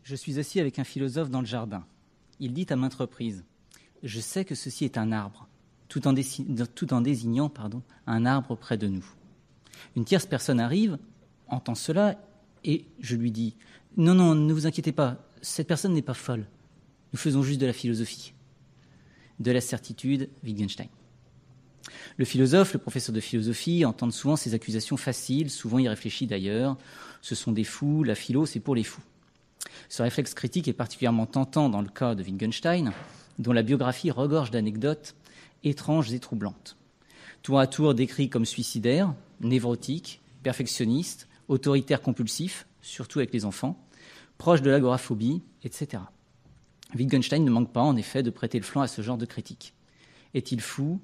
Je suis assis avec un philosophe dans le jardin. Il dit à maintes reprises « Je sais que ceci est un arbre », tout en désignant un arbre près de nous. Une tierce personne arrive, entend cela, et je lui dis « Non, ne vous inquiétez pas, cette personne n'est pas folle. Nous faisons juste de la philosophie. » De la certitude, Wittgenstein. Le philosophe, le professeur de philosophie, entend souvent ces accusations faciles, souvent irréfléchies d'ailleurs. Ce sont des fous, la philo, c'est pour les fous. Ce réflexe critique est particulièrement tentant dans le cas de Wittgenstein, dont la biographie regorge d'anecdotes étranges et troublantes. Tour à tour décrit comme suicidaire, névrotique, perfectionniste, autoritaire compulsif, surtout avec les enfants, proche de l'agoraphobie, etc. Wittgenstein ne manque pas, en effet, de prêter le flanc à ce genre de critique. Est-il fou ?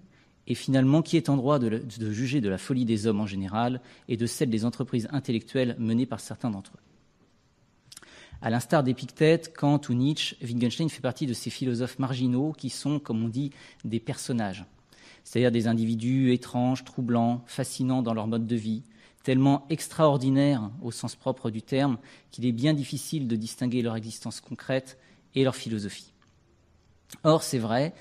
Et finalement, qui est en droit de juger de la folie des hommes en général et de celle des entreprises intellectuelles menées par certains d'entre eux ? À l'instar d'Épictète, Kant ou Nietzsche, Wittgenstein fait partie de ces philosophes marginaux qui sont, comme on dit, des personnages, c'est-à-dire des individus étranges, troublants, fascinants dans leur mode de vie, tellement extraordinaires au sens propre du terme qu'il est bien difficile de distinguer leur existence concrète et leur philosophie. Or, c'est vrai,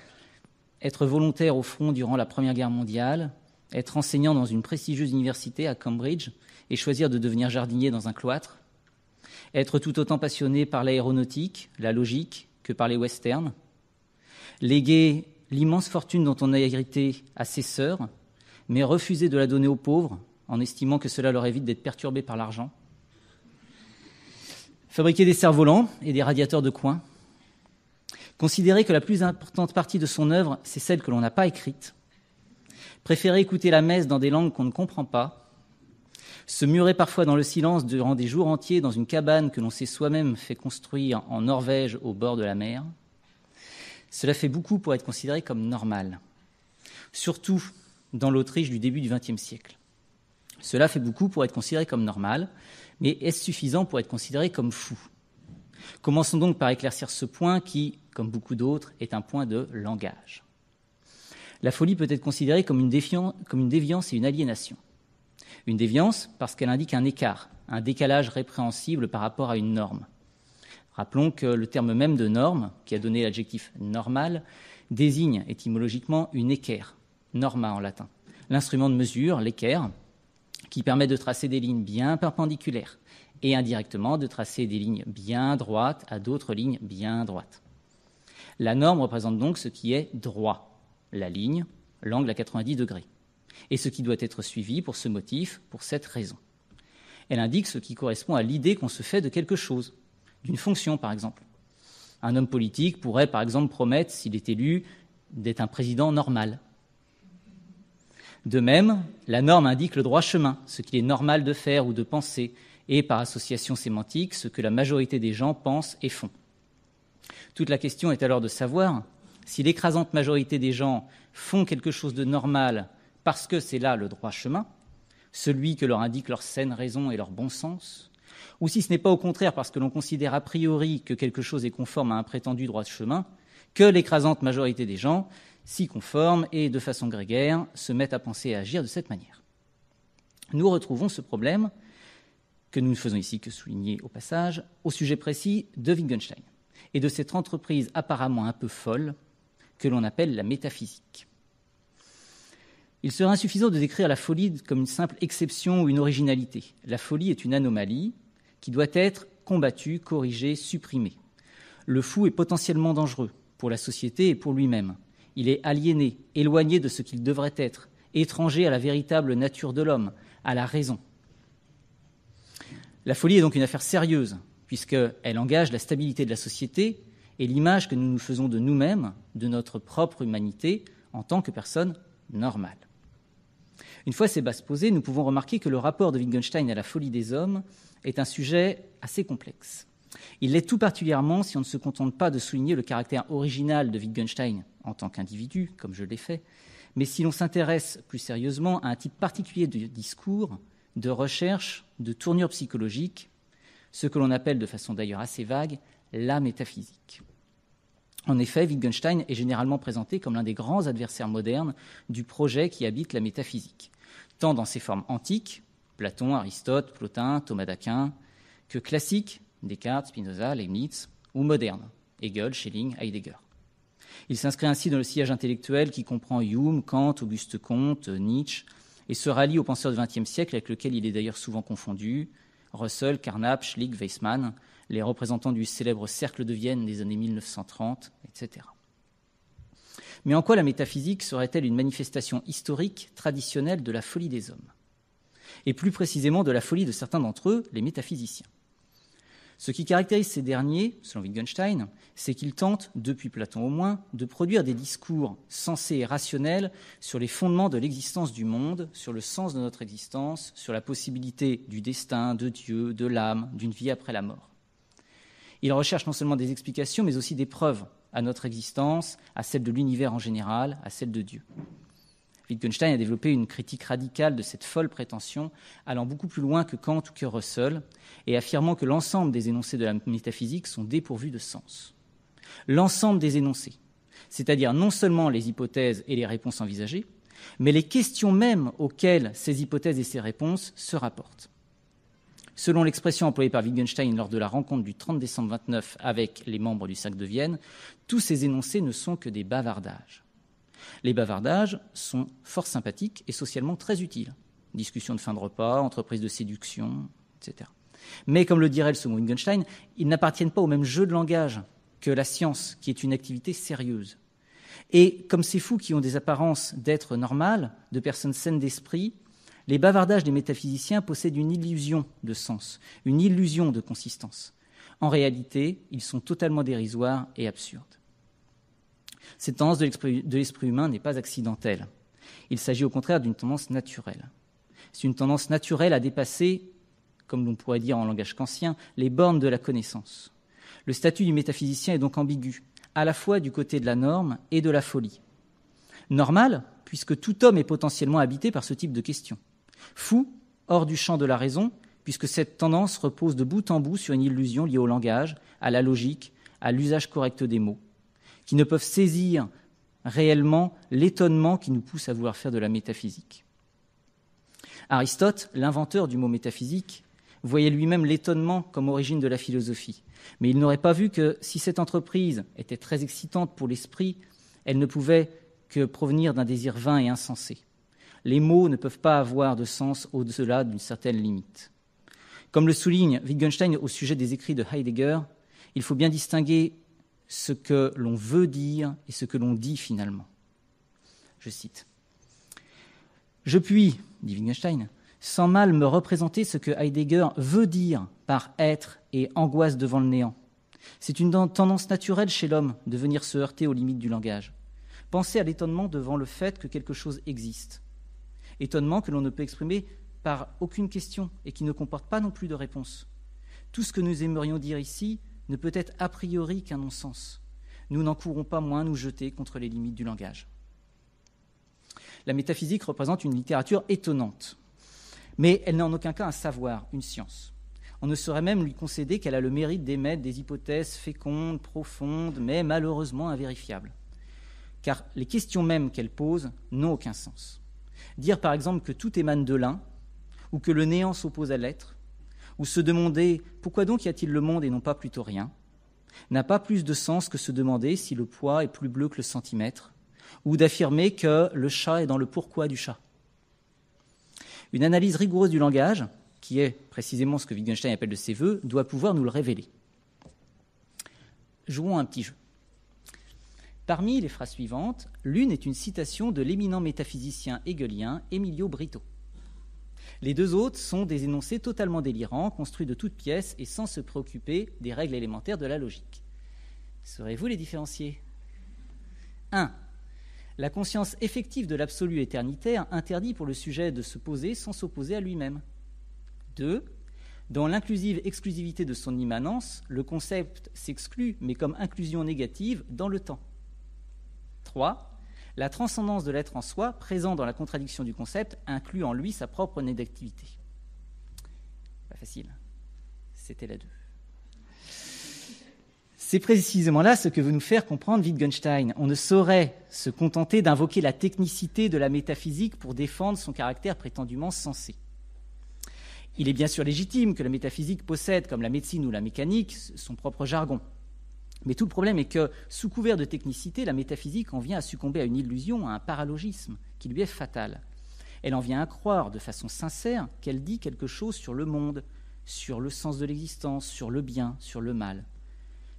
être volontaire au front durant la Première Guerre mondiale, être enseignant dans une prestigieuse université à Cambridge et choisir de devenir jardinier dans un cloître, être tout autant passionné par l'aéronautique, la logique, que par les westerns, léguer l'immense fortune dont on a hérité à ses sœurs, mais refuser de la donner aux pauvres en estimant que cela leur évite d'être perturbés par l'argent, fabriquer des cerfs-volants et des radiateurs de coin, considérer que la plus importante partie de son œuvre, c'est celle que l'on n'a pas écrite, préférer écouter la messe dans des langues qu'on ne comprend pas, se murer parfois dans le silence durant des jours entiers dans une cabane que l'on s'est soi-même fait construire en Norvège au bord de la mer, cela fait beaucoup pour être considéré comme normal, surtout dans l'Autriche du début du XXe siècle. Cela fait beaucoup pour être considéré comme normal, mais est-ce suffisant pour être considéré comme fou ? Commençons donc par éclaircir ce point qui, comme beaucoup d'autres, est un point de langage. La folie peut être considérée comme une déviance et une aliénation. Une déviance parce qu'elle indique un écart, un décalage répréhensible par rapport à une norme. Rappelons que le terme même de norme, qui a donné l'adjectif normal, désigne étymologiquement une équerre, norma en latin, l'instrument de mesure, l'équerre, qui permet de tracer des lignes bien perpendiculaires et indirectement de tracer des lignes bien droites à d'autres lignes bien droites. La norme représente donc ce qui est droit, la ligne, l'angle à 90 degrés, et ce qui doit être suivi pour ce motif, pour cette raison. Elle indique ce qui correspond à l'idée qu'on se fait de quelque chose, d'une fonction par exemple. Un homme politique pourrait par exemple promettre, s'il est élu, d'être un président normal. De même, la norme indique le droit chemin, ce qu'il est normal de faire ou de penser, et par association sémantique, ce que la majorité des gens pensent et font. Toute la question est alors de savoir si l'écrasante majorité des gens font quelque chose de normal parce que c'est là le droit chemin, celui que leur indique leur saine raison et leur bon sens, ou si ce n'est pas au contraire parce que l'on considère a priori que quelque chose est conforme à un prétendu droit de chemin, que l'écrasante majorité des gens s'y conforment et, de façon grégaire, se mettent à penser et à agir de cette manière. Nous retrouvons ce problème, que nous ne faisons ici que souligner au passage, au sujet précis de Wittgenstein et de cette entreprise apparemment un peu folle que l'on appelle la métaphysique. Il serait insuffisant de décrire la folie comme une simple exception ou une originalité. La folie est une anomalie qui doit être combattue, corrigée, supprimée. Le fou est potentiellement dangereux pour la société et pour lui-même. Il est aliéné, éloigné de ce qu'il devrait être, étranger à la véritable nature de l'homme, à la raison. La folie est donc une affaire sérieuse, puisqu'elle engage la stabilité de la société et l'image que nous nous faisons de nous-mêmes, de notre propre humanité, en tant que personne normale. Une fois ces bases posées, nous pouvons remarquer que le rapport de Wittgenstein à la folie des hommes est un sujet assez complexe. Il l'est tout particulièrement si on ne se contente pas de souligner le caractère original de Wittgenstein en tant qu'individu, comme je l'ai fait, mais si l'on s'intéresse plus sérieusement à un type particulier de discours, de recherche, de tournure psychologique, ce que l'on appelle de façon d'ailleurs assez vague la métaphysique. En effet, Wittgenstein est généralement présenté comme l'un des grands adversaires modernes du projet qui habite la métaphysique, tant dans ses formes antiques, Platon, Aristote, Plotin, Thomas d'Aquin, que classiques Descartes, Spinoza, Leibniz, ou moderne, Hegel, Schelling, Heidegger. Il s'inscrit ainsi dans le sillage intellectuel qui comprend Hume, Kant, Auguste Comte, Nietzsche, et se rallie aux penseurs du XXe siècle, avec lesquels il est d'ailleurs souvent confondu, Russell, Carnap, Schlick, Weissmann, les représentants du célèbre Cercle de Vienne des années 1930, etc. Mais en quoi la métaphysique serait-elle une manifestation historique, traditionnelle de la folie des hommes ? Et plus précisément de la folie de certains d'entre eux, les métaphysiciens. Ce qui caractérise ces derniers, selon Wittgenstein, c'est qu'ils tentent, depuis Platon au moins, de produire des discours sensés et rationnels sur les fondements de l'existence du monde, sur le sens de notre existence, sur la possibilité du destin, de Dieu, de l'âme, d'une vie après la mort. Ils recherchent non seulement des explications, mais aussi des preuves à notre existence, à celle de l'univers en général, à celle de Dieu. Wittgenstein a développé une critique radicale de cette folle prétention, allant beaucoup plus loin que Kant ou que Russell, et affirmant que l'ensemble des énoncés de la métaphysique sont dépourvus de sens. L'ensemble des énoncés, c'est-à-dire non seulement les hypothèses et les réponses envisagées, mais les questions mêmes auxquelles ces hypothèses et ces réponses se rapportent. Selon l'expression employée par Wittgenstein lors de la rencontre du 30 décembre 29 avec les membres du Cercle de Vienne, tous ces énoncés ne sont que des bavardages. Les bavardages sont fort sympathiques et socialement très utiles. Discussions de fin de repas, entreprises de séduction, etc. Mais, comme le dirait le second Wittgenstein, ils n'appartiennent pas au même jeu de langage que la science, qui est une activité sérieuse. Et comme ces fous qui ont des apparences d'êtres normales, de personnes saines d'esprit, les bavardages des métaphysiciens possèdent une illusion de sens, une illusion de consistance. En réalité, ils sont totalement dérisoires et absurdes. Cette tendance de l'esprit humain n'est pas accidentelle. Il s'agit au contraire d'une tendance naturelle. C'est une tendance naturelle à dépasser, comme l'on pourrait dire en langage kantien, les bornes de la connaissance. Le statut du métaphysicien est donc ambigu, à la fois du côté de la norme et de la folie. Normal, puisque tout homme est potentiellement habité par ce type de questions. Fou, hors du champ de la raison, puisque cette tendance repose de bout en bout sur une illusion liée au langage, à la logique, à l'usage correct des mots, qui ne peuvent saisir réellement l'étonnement qui nous pousse à vouloir faire de la métaphysique. Aristote, l'inventeur du mot métaphysique, voyait lui-même l'étonnement comme origine de la philosophie. Mais il n'aurait pas vu que si cette entreprise était très excitante pour l'esprit, elle ne pouvait que provenir d'un désir vain et insensé. Les mots ne peuvent pas avoir de sens au-delà d'une certaine limite. Comme le souligne Wittgenstein au sujet des écrits de Heidegger, il faut bien distinguer ce que l'on veut dire et ce que l'on dit finalement. Je cite. « Je puis, dit Wittgenstein, sans mal me représenter ce que Heidegger veut dire par être et angoisse devant le néant. C'est une tendance naturelle chez l'homme de venir se heurter aux limites du langage. Penser à l'étonnement devant le fait que quelque chose existe. Étonnement que l'on ne peut exprimer par aucune question et qui ne comporte pas non plus de réponse. Tout ce que nous aimerions dire ici ne peut être a priori qu'un non-sens. Nous n'en courons pas moins nous jeter contre les limites du langage. » La métaphysique représente une littérature étonnante, mais elle n'est en aucun cas un savoir, une science. On ne saurait même lui concéder qu'elle a le mérite d'émettre des hypothèses fécondes, profondes, mais malheureusement invérifiables. Car les questions mêmes qu'elle pose n'ont aucun sens. Dire par exemple que tout émane de l'un, ou que le néant s'oppose à l'être, ou se demander pourquoi donc y a-t-il le monde et non pas plutôt rien, n'a pas plus de sens que se demander si le poids est plus bleu que le centimètre, ou d'affirmer que le chat est dans le pourquoi du chat. Une analyse rigoureuse du langage, qui est précisément ce que Wittgenstein appelle de ses voeux, doit pouvoir nous le révéler. Jouons un petit jeu. Parmi les phrases suivantes, l'une est une citation de l'éminent métaphysicien hegelien Emilio Brito. Les deux autres sont des énoncés totalement délirants, construits de toutes pièces et sans se préoccuper des règles élémentaires de la logique. Saurez-vous les différencier ? 1. La conscience effective de l'absolu éternitaire interdit pour le sujet de se poser sans s'opposer à lui-même. 2. Dans l'inclusive exclusivité de son immanence, le concept s'exclut, mais comme inclusion négative dans le temps. 3. La transcendance de l'être en soi, présent dans la contradiction du concept, inclut en lui sa propre négativité. Pas facile. C'était la 2. C'est précisément là ce que veut nous faire comprendre Wittgenstein. On ne saurait se contenter d'invoquer la technicité de la métaphysique pour défendre son caractère prétendument sensé. Il est bien sûr légitime que la métaphysique possède, comme la médecine ou la mécanique, son propre jargon. Mais tout le problème est que, sous couvert de technicité, la métaphysique en vient à succomber à une illusion, à un paralogisme, qui lui est fatal. Elle en vient à croire de façon sincère qu'elle dit quelque chose sur le monde, sur le sens de l'existence, sur le bien, sur le mal.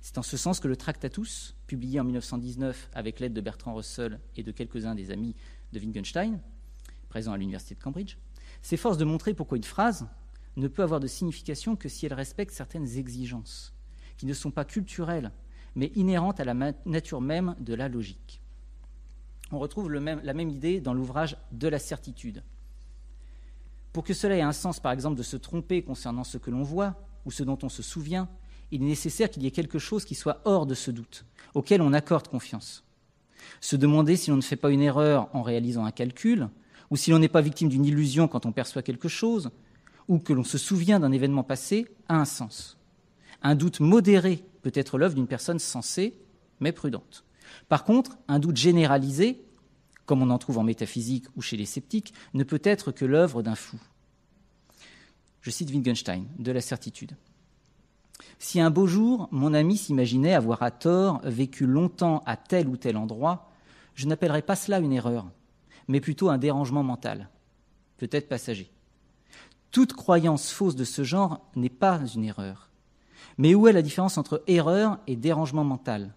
C'est en ce sens que le Tractatus, publié en 1919 avec l'aide de Bertrand Russell et de quelques-uns des amis de Wittgenstein, présents à l'université de Cambridge, s'efforce de montrer pourquoi une phrase ne peut avoir de signification que si elle respecte certaines exigences, qui ne sont pas culturelles, mais inhérentes à la nature même de la logique. On retrouve la même idée dans l'ouvrage De la certitude. Pour que cela ait un sens, par exemple, de se tromper concernant ce que l'on voit ou ce dont on se souvient, il est nécessaire qu'il y ait quelque chose qui soit hors de ce doute, auquel on accorde confiance. Se demander si l'on ne fait pas une erreur en réalisant un calcul, ou si l'on n'est pas victime d'une illusion quand on perçoit quelque chose, ou que l'on se souvient d'un événement passé, a un sens. Un doute modéré peut être l'œuvre d'une personne sensée, mais prudente. Par contre, un doute généralisé, comme on en trouve en métaphysique ou chez les sceptiques, ne peut être que l'œuvre d'un fou. Je cite Wittgenstein, De la certitude. Si un beau jour, mon ami s'imaginait avoir à tort vécu longtemps à tel ou tel endroit, je n'appellerais pas cela une erreur, mais plutôt un dérangement mental, peut-être passager. Toute croyance fausse de ce genre n'est pas une erreur. Mais où est la différence entre erreur et dérangement mental ?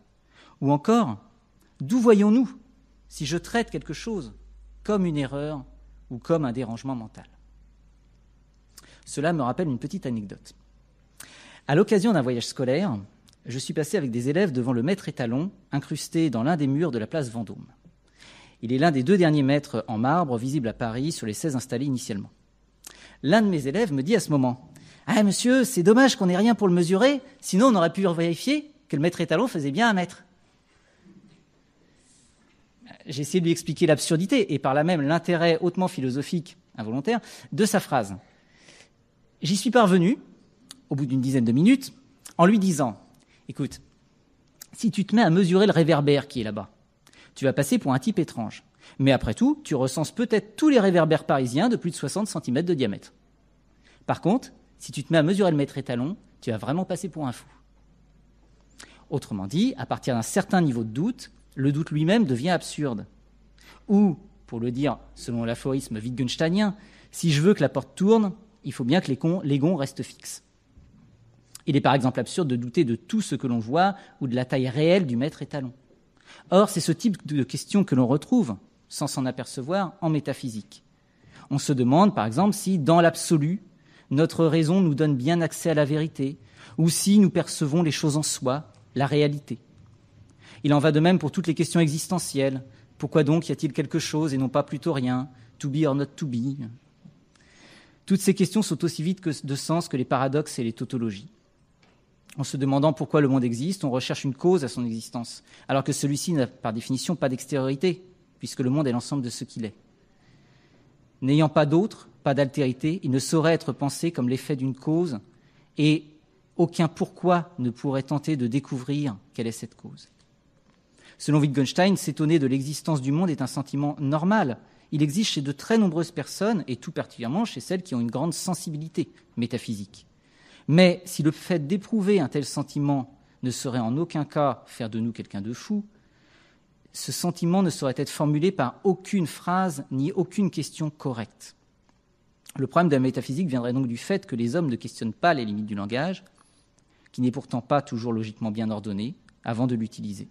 Ou encore, d'où voyons-nous si je traite quelque chose comme une erreur ou comme un dérangement mental ? Cela me rappelle une petite anecdote. À l'occasion d'un voyage scolaire, je suis passé avec des élèves devant le maître étalon incrusté dans l'un des murs de la place Vendôme. Il est l'un des 2 derniers maîtres en marbre visibles à Paris sur les 16 installés initialement. L'un de mes élèves me dit à ce moment « Ah, monsieur, c'est dommage qu'on n'ait rien pour le mesurer, sinon on aurait pu vérifier que le maître étalon faisait bien 1 mètre. » J'ai essayé de lui expliquer l'absurdité et par là même l'intérêt hautement philosophique, involontaire, de sa phrase. J'y suis parvenu, au bout d'une dizaine de minutes, en lui disant « Écoute, si tu te mets à mesurer le réverbère qui est là-bas, tu vas passer pour un type étrange. Mais après tout, tu recenses peut-être tous les réverbères parisiens de plus de 60 cm de diamètre. Par contre, si tu te mets à mesurer le maître étalon, tu vas vraiment passer pour un fou. » Autrement dit, à partir d'un certain niveau de doute, le doute lui-même devient absurde. Ou, pour le dire selon l'aphorisme wittgensteinien, si je veux que la porte tourne, il faut bien que les gonds restent fixes. Il est par exemple absurde de douter de tout ce que l'on voit ou de la taille réelle du maître étalon. Or, c'est ce type de questions que l'on retrouve, sans s'en apercevoir, en métaphysique. On se demande, par exemple, si, dans l'absolu, notre raison nous donne bien accès à la vérité, ou si nous percevons les choses en soi, la réalité. Il en va de même pour toutes les questions existentielles. Pourquoi donc y a-t-il quelque chose et non pas plutôt rien ? To be or not to be ? Toutes ces questions sont aussi vides de sens que les paradoxes et les tautologies. En se demandant pourquoi le monde existe, on recherche une cause à son existence, alors que celui-ci n'a par définition pas d'extériorité, puisque le monde est l'ensemble de ce qu'il est. N'ayant pas d'autre, pas d'altérité, il ne saurait être pensé comme l'effet d'une cause, et aucun pourquoi ne pourrait tenter de découvrir quelle est cette cause. Selon Wittgenstein, s'étonner de l'existence du monde est un sentiment normal. Il existe chez de très nombreuses personnes, et tout particulièrement chez celles qui ont une grande sensibilité métaphysique. Mais si le fait d'éprouver un tel sentiment ne saurait en aucun cas faire de nous quelqu'un de fou, ce sentiment ne saurait être formulé par aucune phrase ni aucune question correcte. Le problème de la métaphysique viendrait donc du fait que les hommes ne questionnent pas les limites du langage, qui n'est pourtant pas toujours logiquement bien ordonné, avant de l'utiliser.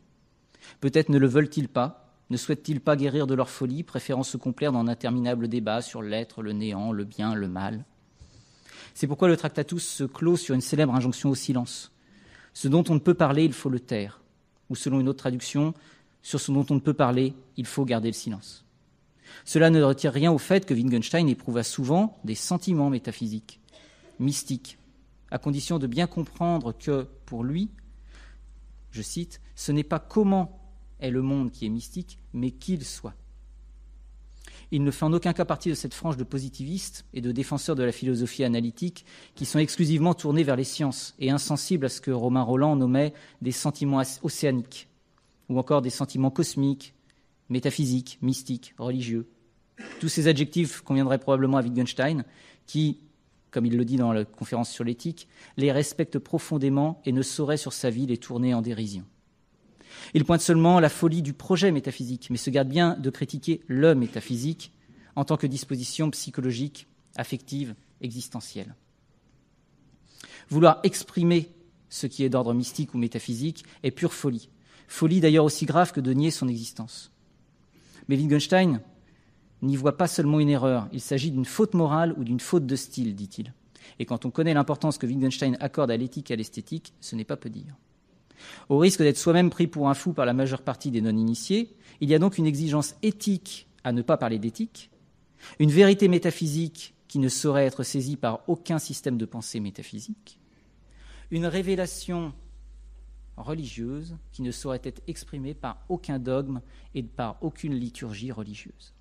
Peut-être ne le veulent-ils pas, ne souhaitent-ils pas guérir de leur folie, préférant se complaire dans d'interminables débats sur l'être, le néant, le bien, le mal. C'est pourquoi le Tractatus se clôt sur une célèbre injonction au silence. Ce dont on ne peut parler, il faut le taire. Ou selon une autre traduction, sur ce dont on ne peut parler, il faut garder le silence. Cela ne retire rien au fait que Wittgenstein éprouva souvent des sentiments métaphysiques, mystiques, à condition de bien comprendre que, pour lui, je cite, « ce n'est pas comment est le monde qui est mystique, mais qu'il soit ». Il ne fait en aucun cas partie de cette frange de positivistes et de défenseurs de la philosophie analytique qui sont exclusivement tournés vers les sciences et insensibles à ce que Romain Rolland nommait des sentiments océaniques, ou encore des sentiments cosmiques, métaphysiques, mystiques, religieux. Tous ces adjectifs conviendraient probablement à Wittgenstein qui, comme il le dit dans la conférence sur l'éthique, les respecte profondément et ne saurait sur sa vie les tourner en dérision. Il pointe seulement la folie du projet métaphysique, mais se garde bien de critiquer le métaphysique en tant que disposition psychologique, affective, existentielle. Vouloir exprimer ce qui est d'ordre mystique ou métaphysique est pure folie. Folie d'ailleurs aussi grave que de nier son existence. Mais Wittgenstein n'y voit pas seulement une erreur, il s'agit d'une faute morale ou d'une faute de style, dit-il. Et quand on connaît l'importance que Wittgenstein accorde à l'éthique et à l'esthétique, ce n'est pas peu dire. Au risque d'être soi-même pris pour un fou par la majeure partie des non-initiés, il y a donc une exigence éthique à ne pas parler d'éthique, une vérité métaphysique qui ne saurait être saisie par aucun système de pensée métaphysique, une révélation religieuse qui ne saurait être exprimée par aucun dogme et par aucune liturgie religieuse.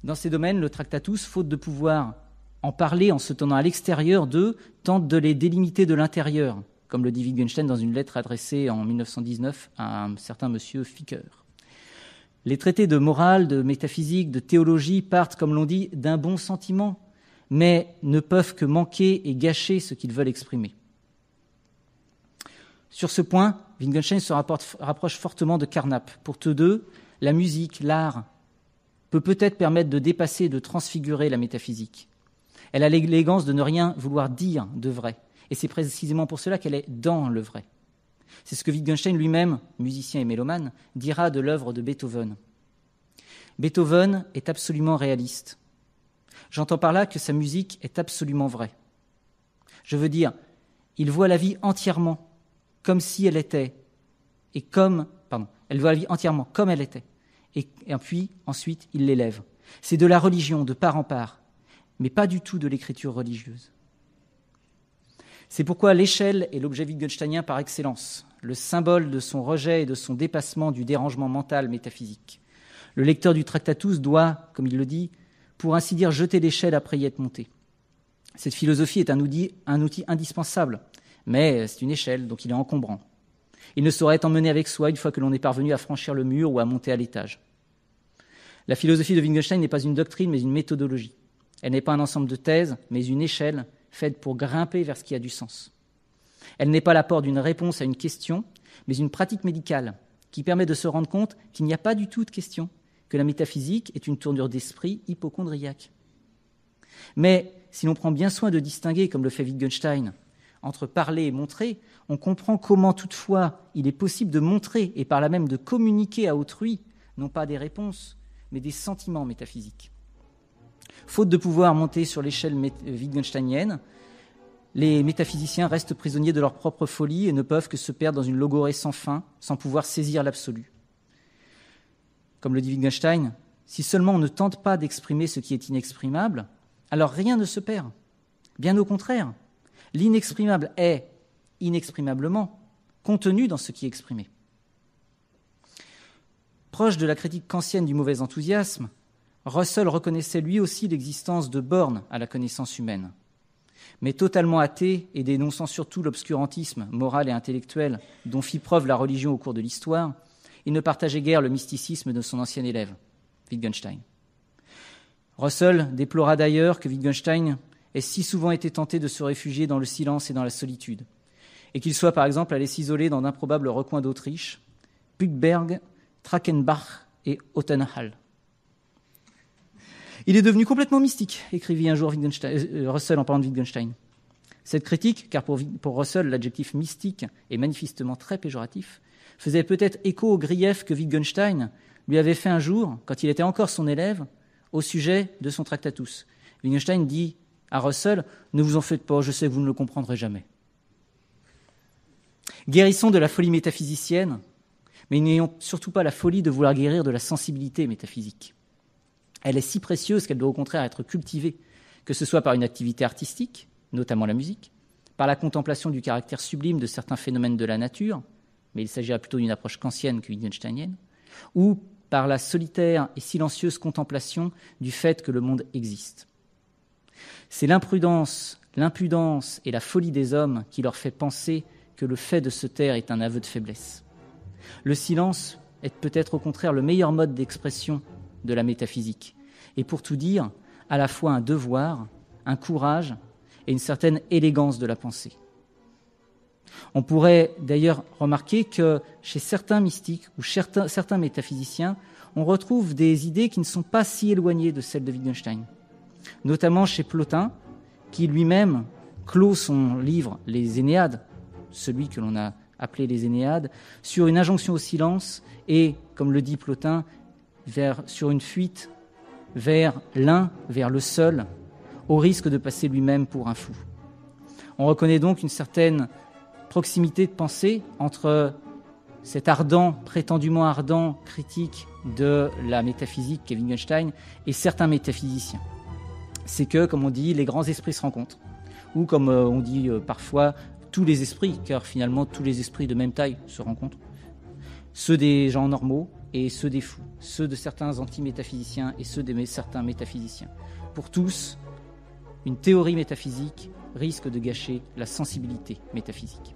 Dans ces domaines, le Tractatus, faute de pouvoir en parler en se tenant à l'extérieur d'eux, tente de les délimiter de l'intérieur, comme le dit Wittgenstein dans une lettre adressée en 1919 à un certain monsieur Ficker. Les traités de morale, de métaphysique, de théologie partent, comme l'on dit, d'un bon sentiment, mais ne peuvent que manquer et gâcher ce qu'ils veulent exprimer. Sur ce point, Wittgenstein se rapproche fortement de Carnap. Pour tous deux, la musique, l'art, peut peut-être permettre de dépasser et de transfigurer la métaphysique. Elle a l'élégance de ne rien vouloir dire de vrai. Et c'est précisément pour cela qu'elle est dans le vrai. C'est ce que Wittgenstein lui-même, musicien et mélomane, dira de l'œuvre de Beethoven. Beethoven est absolument réaliste. J'entends par là que sa musique est absolument vraie. Je veux dire, il voit la vie entièrement comme si elle était, elle voit la vie entièrement comme elle était. Et puis, ensuite, il l'élève. C'est de la religion, de part en part, mais pas du tout de l'écriture religieuse. C'est pourquoi l'échelle est l'objet wittgensteinien par excellence, le symbole de son rejet et de son dépassement du dérangement mental métaphysique. Le lecteur du Tractatus doit, comme il le dit, pour ainsi dire, jeter l'échelle après y être monté. Cette philosophie est un outil indispensable, mais c'est une échelle, donc il est encombrant. Il ne saurait être emmené avec soi une fois que l'on est parvenu à franchir le mur ou à monter à l'étage. La philosophie de Wittgenstein n'est pas une doctrine, mais une méthodologie. Elle n'est pas un ensemble de thèses, mais une échelle faite pour grimper vers ce qui a du sens. Elle n'est pas l'apport d'une réponse à une question, mais une pratique médicale qui permet de se rendre compte qu'il n'y a pas du tout de question, que la métaphysique est une tournure d'esprit hypocondriaque. Mais si l'on prend bien soin de distinguer, comme le fait Wittgenstein, entre parler et montrer, on comprend comment toutefois il est possible de montrer et par là même de communiquer à autrui, non pas des réponses, mais des sentiments métaphysiques. Faute de pouvoir monter sur l'échelle wittgensteinienne, les métaphysiciens restent prisonniers de leur propre folie et ne peuvent que se perdre dans une logorée sans fin, sans pouvoir saisir l'absolu. Comme le dit Wittgenstein, si seulement on ne tente pas d'exprimer ce qui est inexprimable, alors rien ne se perd. Bien au contraire, l'inexprimable est, inexprimablement, contenu dans ce qui est exprimé. Proche de la critique kantienne du mauvais enthousiasme, Russell reconnaissait lui aussi l'existence de bornes à la connaissance humaine. Mais totalement athée et dénonçant surtout l'obscurantisme moral et intellectuel dont fit preuve la religion au cours de l'histoire, il ne partageait guère le mysticisme de son ancien élève, Wittgenstein. Russell déplora d'ailleurs que Wittgenstein ait si souvent été tenté de se réfugier dans le silence et dans la solitude, et qu'il soit par exemple allé s'isoler dans d'improbables recoins d'Autriche, Puckberg, Trachenbach et Ottenhall. Il est devenu complètement mystique, écrivit un jour Russell en parlant de Wittgenstein. Cette critique, car pour Russell l'adjectif mystique est manifestement très péjoratif, faisait peut-être écho au grief que Wittgenstein lui avait fait un jour, quand il était encore son élève, au sujet de son Tractatus. Wittgenstein dit à Russell « Ne vous en faites pas, je sais que vous ne le comprendrez jamais ». Guérissons de la folie métaphysicienne, mais n'ayons surtout pas la folie de vouloir guérir de la sensibilité métaphysique. Elle est si précieuse qu'elle doit au contraire être cultivée, que ce soit par une activité artistique, notamment la musique, par la contemplation du caractère sublime de certains phénomènes de la nature, mais il s'agira plutôt d'une approche kantienne que wittgensteinienne, ou par la solitaire et silencieuse contemplation du fait que le monde existe. C'est l'imprudence, l'impudence et la folie des hommes qui leur fait penser que le fait de se taire est un aveu de faiblesse. Le silence est peut-être au contraire le meilleur mode d'expression de la métaphysique, et pour tout dire, à la fois un devoir, un courage et une certaine élégance de la pensée. On pourrait d'ailleurs remarquer que chez certains mystiques ou certains métaphysiciens, on retrouve des idées qui ne sont pas si éloignées de celles de Wittgenstein, notamment chez Plotin, qui lui-même clôt son livre « Les Énéades », celui que l'on a appelé « Les Énéades », sur une injonction au silence et, comme le dit Plotin, sur une fuite vers l'un, vers le seul, au risque de passer lui-même pour un fou. On reconnaît donc une certaine proximité de pensée entre cet prétendument ardent critique de la métaphysique qu'est Wittgenstein et certains métaphysiciens. C'est que, comme on dit, les grands esprits se rencontrent. Ou comme on dit parfois, tous les esprits, car finalement tous les esprits de même taille se rencontrent. Ceux des gens normaux et ceux des fous, ceux de certains anti-métaphysiciens et ceux de certains métaphysiciens. Pour tous, une théorie métaphysique risque de gâcher la sensibilité métaphysique.